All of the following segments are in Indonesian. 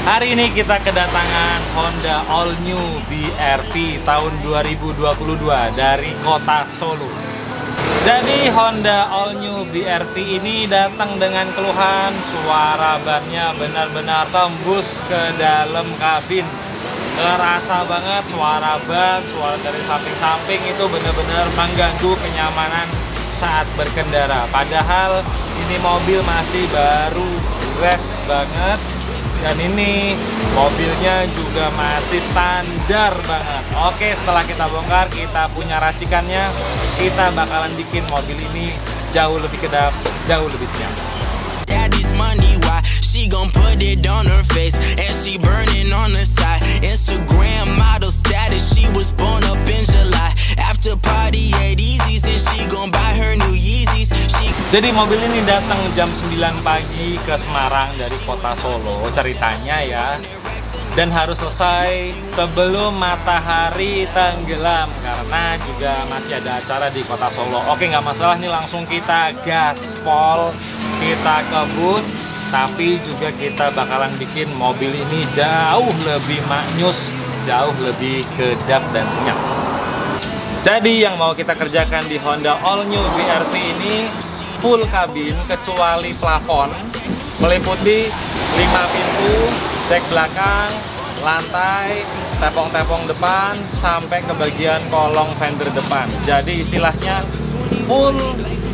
Hari ini kita kedatangan Honda All New BR-V tahun 2022 dari kota Solo. Jadi Honda All New BR-V ini datang dengan keluhan suara bannya benar-benar tembus ke dalam kabin. Terasa banget suara ban, suara dari samping-samping itu benar-benar mengganggu kenyamanan saat berkendara. Padahal ini mobil masih baru, fresh banget. Dan ini mobilnya juga masih standar banget. Oke, setelah kita bongkar, kita punya racikannya. Kita bakalan bikin mobil ini jauh lebih kedap, jauh lebih senyap. Daddy's money, why she gon' put it on her face and she burning on the side. Instagram model status, she was born up in July. After party at Easy's and she gon' buy her new Yeezys. Jadi mobil ini datang jam 9 pagi ke Semarang dari kota Solo ceritanya ya. Dan harus selesai sebelum matahari tenggelam karena juga masih ada acara di kota Solo. Oke, nggak masalah nih, langsung kita gaspol, kita kebut. Tapi juga kita bakalan bikin mobil ini jauh lebih maknyus, jauh lebih kedap dan senyap. Jadi yang mau kita kerjakan di Honda All New BR-V ini full kabin kecuali plafon, meliputi 5 pintu, dek belakang, lantai, tepong-tepong depan, sampai ke bagian kolong fender depan. Jadi istilahnya full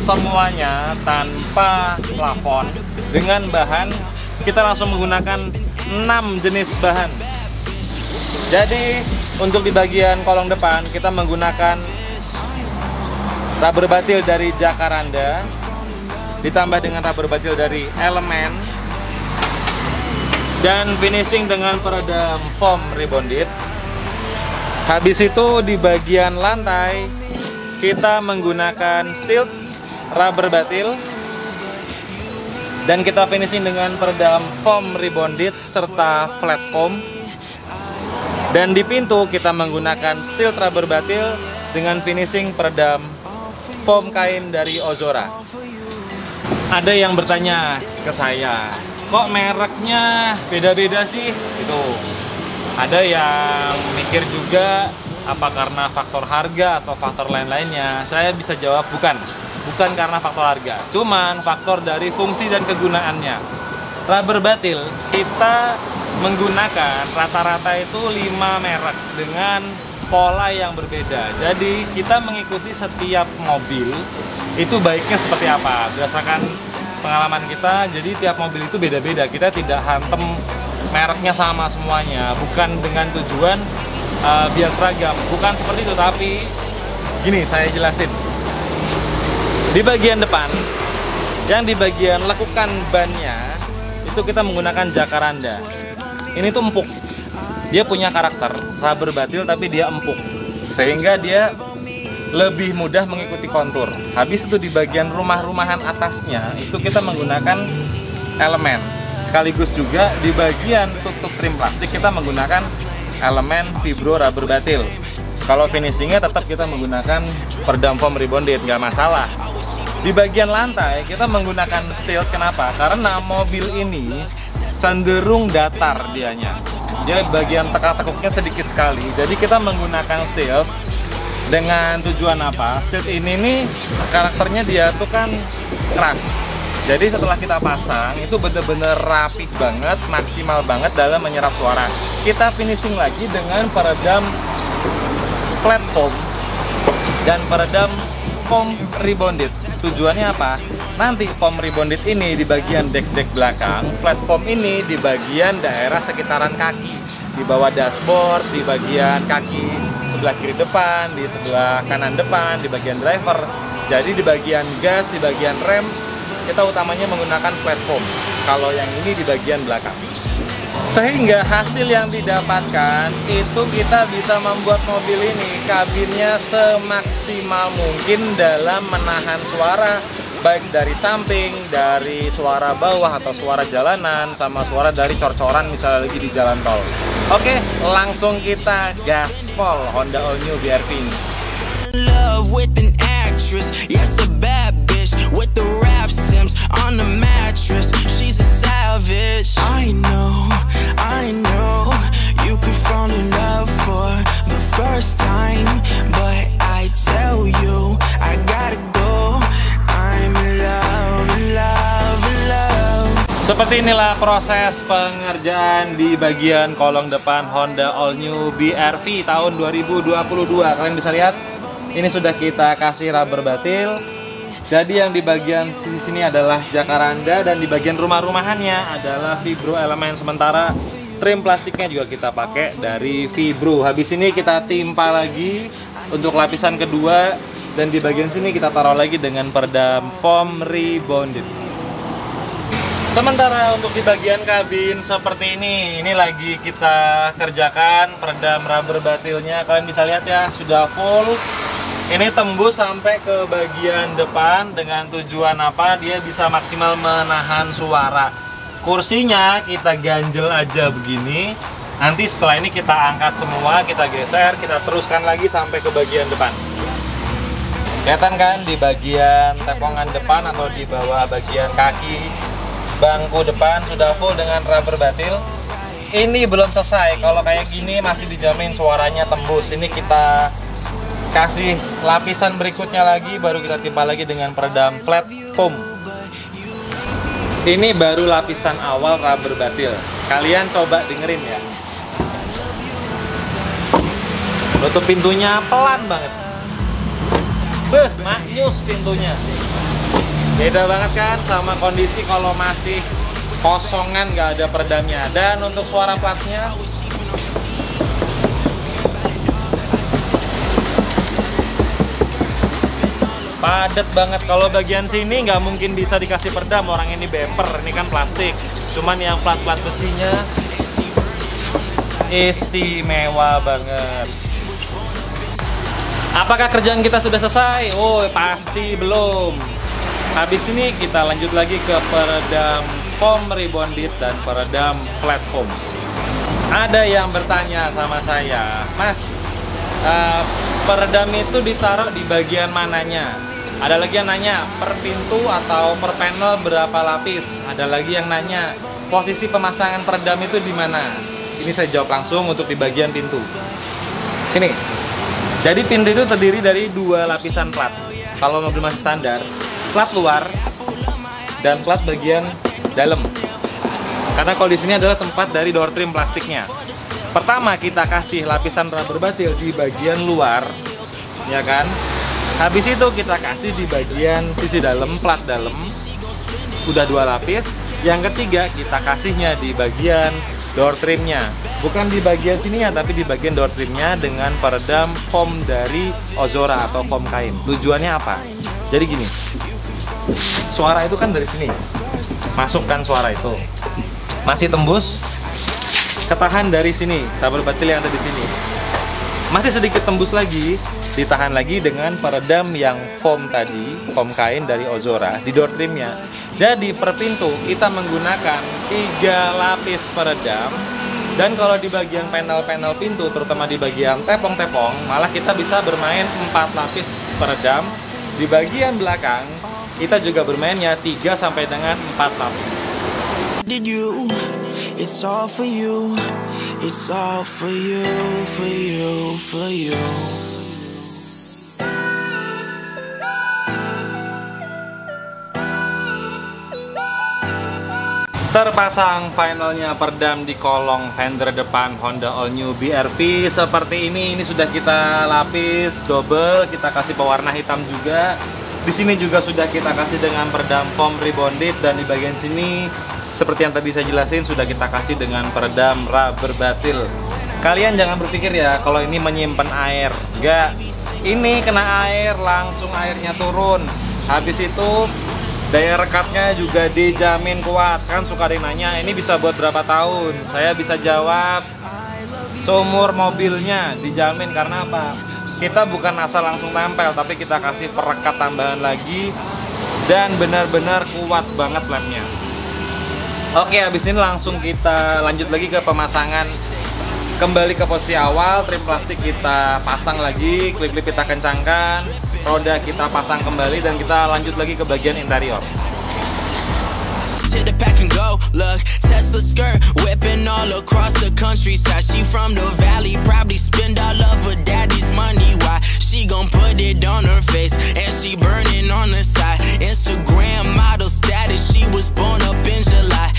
semuanya tanpa plafon. Dengan bahan, kita langsung menggunakan 6 jenis bahan. Jadi untuk di bagian kolong depan kita menggunakan rubber batil dari Jacaranda, ditambah dengan rubber batil dari Element, dan finishing dengan peredam foam rebonded. Habis itu di bagian lantai kita menggunakan steel rubber batil dan kita finishing dengan peredam foam rebonded serta flat foam. Dan di pintu kita menggunakan steel rubber batil dengan finishing peredam foam kain dari Ozora. Ada yang bertanya ke saya, kok mereknya beda-beda sih? Gitu. Ada yang mikir juga apa karena faktor harga atau faktor lain-lainnya. Saya bisa jawab bukan karena faktor harga, cuman faktor dari fungsi dan kegunaannya. Rubber batil kita menggunakan rata-rata itu 5 merek dengan pola yang berbeda. Jadi kita mengikuti setiap mobil itu baiknya seperti apa berdasarkan pengalaman kita. Jadi tiap mobil itu beda-beda, kita tidak hantem mereknya sama semuanya, bukan dengan tujuan biar seragam, bukan seperti itu. Tapi gini, saya jelasin. Di bagian depan, yang di bagian lekukan bannya itu kita menggunakan Jacaranda. Ini tuh empuk, dia punya karakter rubber batil tapi dia empuk, sehingga dia lebih mudah mengikuti kontur. Habis itu di bagian rumah-rumahan atasnya itu kita menggunakan Element. Sekaligus juga di bagian tutup trim plastik kita menggunakan Element Vibro rubber batil. Kalau finishingnya tetap kita menggunakan peredam foam rebonded, nggak masalah. Di bagian lantai kita menggunakan steel. Kenapa? Karena mobil ini cenderung datar dianya. Jadi bagian tekak-tekuknya sedikit sekali. Jadi kita menggunakan steel dengan tujuan apa? Steel ini nih karakternya dia tuh kan keras. Jadi setelah kita pasang itu bener-bener rapih banget, maksimal banget dalam menyerap suara. Kita finishing lagi dengan peredam flat foam dan peredam foam rebonded. Tujuannya apa? Nanti foam rebonded ini di bagian dek-dek belakang, flat foam ini di bagian daerah sekitaran kaki, di bawah dashboard, di bagian kaki sebelah kiri depan, di sebelah kanan depan, di bagian driver. Jadi di bagian gas, di bagian rem kita utamanya menggunakan flat foam. Kalau yang ini di bagian belakang. Sehingga hasil yang didapatkan itu kita bisa membuat mobil ini kabinnya semaksimal mungkin dalam menahan suara, baik dari samping, dari suara bawah atau suara jalanan, sama suara dari cor-coran misalnya lagi di jalan tol. Oke, langsung kita gaspol Honda All New BR-V ini. Love with an actress, yes a bad bitch with the rap sims on the mattress. She's a savage. I know Seperti inilah proses pengerjaan di bagian kolong depan Honda All New BR-V tahun 2022. Kalian bisa lihat, ini sudah kita kasih rubber batil. Jadi yang di bagian sisi sini adalah jacaranda dan di bagian rumah-rumahannya adalah vibro elemen sementara. Trim plastiknya juga kita pakai dari vibro. Habis ini kita timpa lagi untuk lapisan kedua dan di bagian sini kita taruh lagi dengan peredam foam rebonded. Sementara untuk di bagian kabin seperti ini lagi kita kerjakan peredam rubber batilnya. Kalian bisa lihat ya, sudah full. Ini tembus sampai ke bagian depan dengan tujuan apa? Dia bisa maksimal menahan suara. Kursinya kita ganjel aja begini. Nanti setelah ini kita angkat semua, kita geser, kita teruskan lagi sampai ke bagian depan. Kelihatan kan di bagian tepongan depan atau di bawah bagian kaki bangku depan sudah full dengan rubber batil. Ini belum selesai, kalau kayak gini masih dijamin suaranya tembus. Ini kita kasih lapisan berikutnya lagi, baru kita timpa lagi dengan peredam flat foam. Ini baru lapisan awal rubber batil. Kalian coba dengerin ya. Tutup pintunya pelan banget. Maknyus pintunya. Beda banget kan sama kondisi kalau masih kosongan nggak ada peredamnya. Dan untuk suara platnya padat banget. Kalau bagian sini nggak mungkin bisa dikasih peredam, orang ini bumper, ini kan plastik. Cuman yang plat-plat besinya istimewa banget. Apakah kerjaan kita sudah selesai? Oh, pasti belum. Habis ini kita lanjut lagi ke peredam foam rebonded dan peredam flat foam. Ada yang bertanya sama saya, Mas, peredam itu ditaruh di bagian mananya? Ada lagi yang nanya per pintu atau per panel berapa lapis. Ada lagi yang nanya posisi pemasangan peredam itu di mana. Ini saya jawab langsung untuk di bagian pintu. Sini. Jadi pintu itu terdiri dari 2 lapisan plat. Kalau mobil masih standar, plat luar dan plat bagian dalam. Karena kalau di sini adalah tempat dari door trim plastiknya. Pertama kita kasih lapisan rubber batil di bagian luar, ya kan? Habis itu kita kasih di bagian sisi dalam, plat dalam. Udah 2 lapis. Yang ketiga kita kasihnya di bagian door trimnya. Bukan di bagian sininya, tapi di bagian door trimnya dengan peredam foam dari Ozora atau foam kain. Tujuannya apa? Jadi gini. Suara itu kan dari sini, masukkan suara itu, masih tembus, ketahan dari sini, rubber batil yang ada di sini, masih sedikit tembus lagi, ditahan lagi dengan peredam yang foam tadi, foam kain dari Ozora di door trimnya. Jadi per pintu kita menggunakan 3 lapis peredam, dan kalau di bagian panel-panel pintu, terutama di bagian tepong-tepong, malah kita bisa bermain 4 lapis peredam. Di bagian belakang kita juga bermainnya 3 sampai dengan 4 lapis. Did you? It's all for you. It's all for you, for you, for you. Terpasang finalnya peredam di kolong fender depan Honda All New BR-V seperti ini. Ini sudah kita lapis double, kita kasih pewarna hitam juga. Di sini juga sudah kita kasih dengan peredam foam rebonded dan di bagian sini seperti yang tadi saya jelasin sudah kita kasih dengan peredam rubber batil. Kalian jangan berpikir ya kalau ini menyimpan air. Enggak. Ini kena air langsung airnya turun. Habis itu daya rekatnya juga dijamin kuat. Kan suka ada yang nanya, ini bisa buat berapa tahun? Saya bisa jawab, seumur mobilnya dijamin. Karena apa? Kita bukan asal langsung tempel, tapi kita kasih perekat tambahan lagi dan benar-benar kuat banget lemnya. Oke, habis ini langsung kita lanjut lagi ke pemasangan. Kembali ke posisi awal, trim plastik kita pasang lagi, klip-klip kita kencangkan, roda kita pasang kembali dan kita lanjut lagi ke bagian interior. To the pack and go, look, Tesla skirt whipping all across the countryside. She from the valley, probably spend all of her daddy's money. Why? She gon' put it on her face and she burning on the side. Instagram model status, she was born up in July.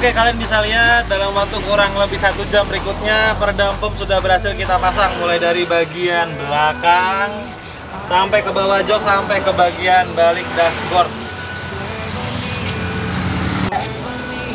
Oke, kalian bisa lihat dalam waktu kurang lebih 1 jam berikutnya peredam foam sudah berhasil kita pasang, mulai dari bagian belakang sampai ke bawah jok sampai ke bagian balik dashboard.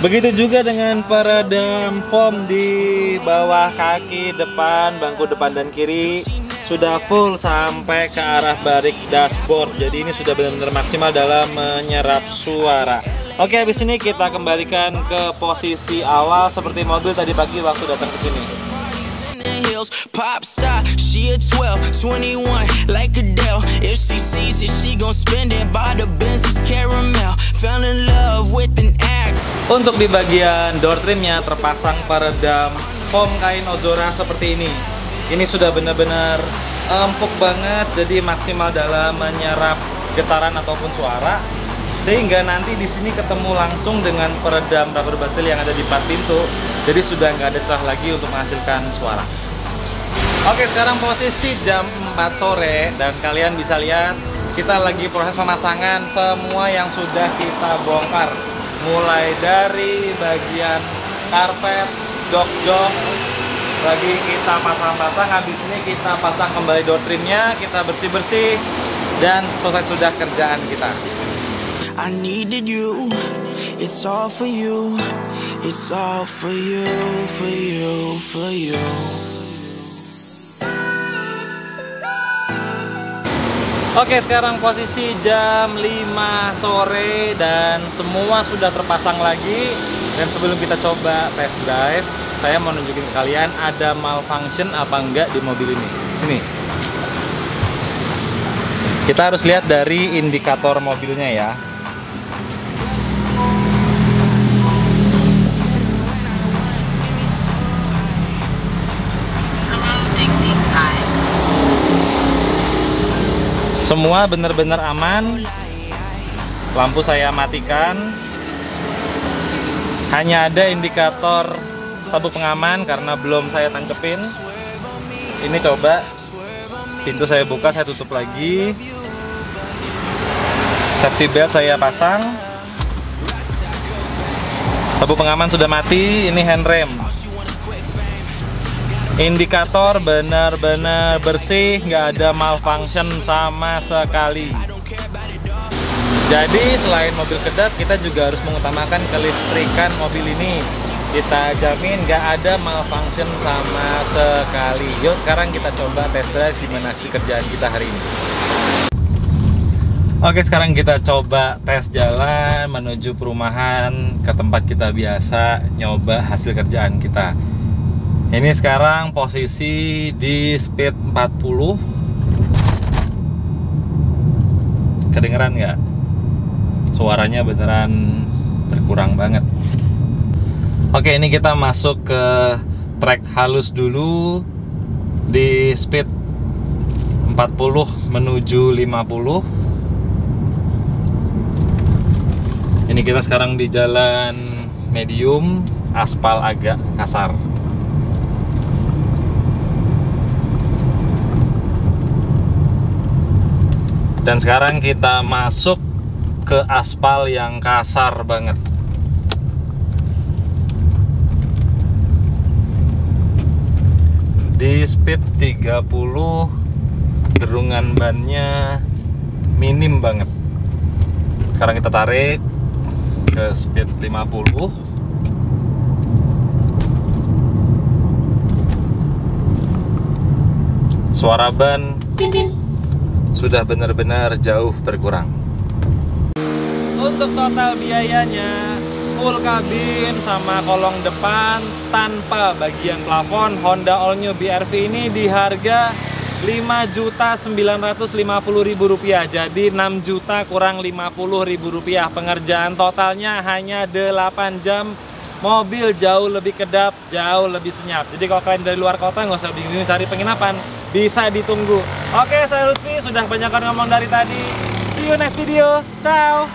Begitu juga dengan peredam foam di bawah kaki depan, bangku depan dan kiri sudah full sampai ke arah balik dashboard. Jadi ini sudah benar-benar maksimal dalam menyerap suara. Oke, habis ini kita kembalikan ke posisi awal seperti mobil tadi pagi waktu datang ke sini. Pop star, she a 12, 21, like Adele. If she sees it, she gon' spend it. Buy the Benz's caramel. Fell in love with an act. Untuk di bagian door trimnya terpasang peredam foam kain Ozora seperti ini. Ini sudah benar-benar empuk banget, jadi maksimal dalam menyerap getaran ataupun suara. Sehingga nanti di sini ketemu langsung dengan peredam rubber batil yang ada di 4 pintu. Jadi sudah nggak ada celah lagi untuk menghasilkan suara. Oke, sekarang posisi jam 4 sore dan kalian bisa lihat kita lagi proses pemasangan semua yang sudah kita bongkar. Mulai dari bagian karpet, jok-jok, lagi kita pasang-pasang. Habis ini kita pasang kembali door trimnya, kita bersih-bersih dan selesai sudah kerjaan kita. I needed you, it's all for you, it's all for you, for you, for you. Oke, sekarang posisi jam 5 sore dan semua sudah terpasang lagi. Dan sebelum kita coba test drive, saya mau nunjukin ke kalian ada malfunction apa enggak di mobil ini. Sini. Kita harus lihat dari indikator mobilnya ya. Semua benar-benar aman. Lampu saya matikan. Hanya ada indikator sabuk pengaman karena belum saya tancepin. Ini coba. Pintu saya buka, saya tutup lagi. Safety belt saya pasang. Sabuk pengaman sudah mati. Ini handrem. Indikator benar-benar bersih, nggak ada malfunction sama sekali. Jadi selain mobil kedap, kita juga harus mengutamakan kelistrikan mobil ini. Kita jamin nggak ada malfunction sama sekali. Yuk sekarang kita coba test drive gimana hasil kerjaan kita hari ini. Oke, sekarang kita coba tes jalan menuju perumahan ke tempat kita biasa nyoba hasil kerjaan kita. Ini sekarang posisi di speed 40. Kedengeran nggak? Suaranya beneran berkurang banget. Oke, ini kita masuk ke track halus dulu di speed 40 menuju 50. Ini kita sekarang di jalan medium, aspal agak kasar. Dan sekarang kita masuk ke aspal yang kasar banget. Di speed 30, gerungan bannya minim banget. Sekarang kita tarik ke speed 50. Suara ban sudah benar-benar jauh berkurang. Untuk total biayanya, full kabin sama kolong depan tanpa bagian plafon, Honda All New BR-V ini di harga Rp5.950.000. Jadi 6 juta kurang Rp50.000. Pengerjaan totalnya hanya 8 jam. Mobil jauh lebih kedap, jauh lebih senyap. Jadi kalau kalian dari luar kota nggak usah bingung cari penginapan, bisa ditunggu. Oke, saya Lutfi, sudah banyak ngomong dari tadi. See you next video. Ciao.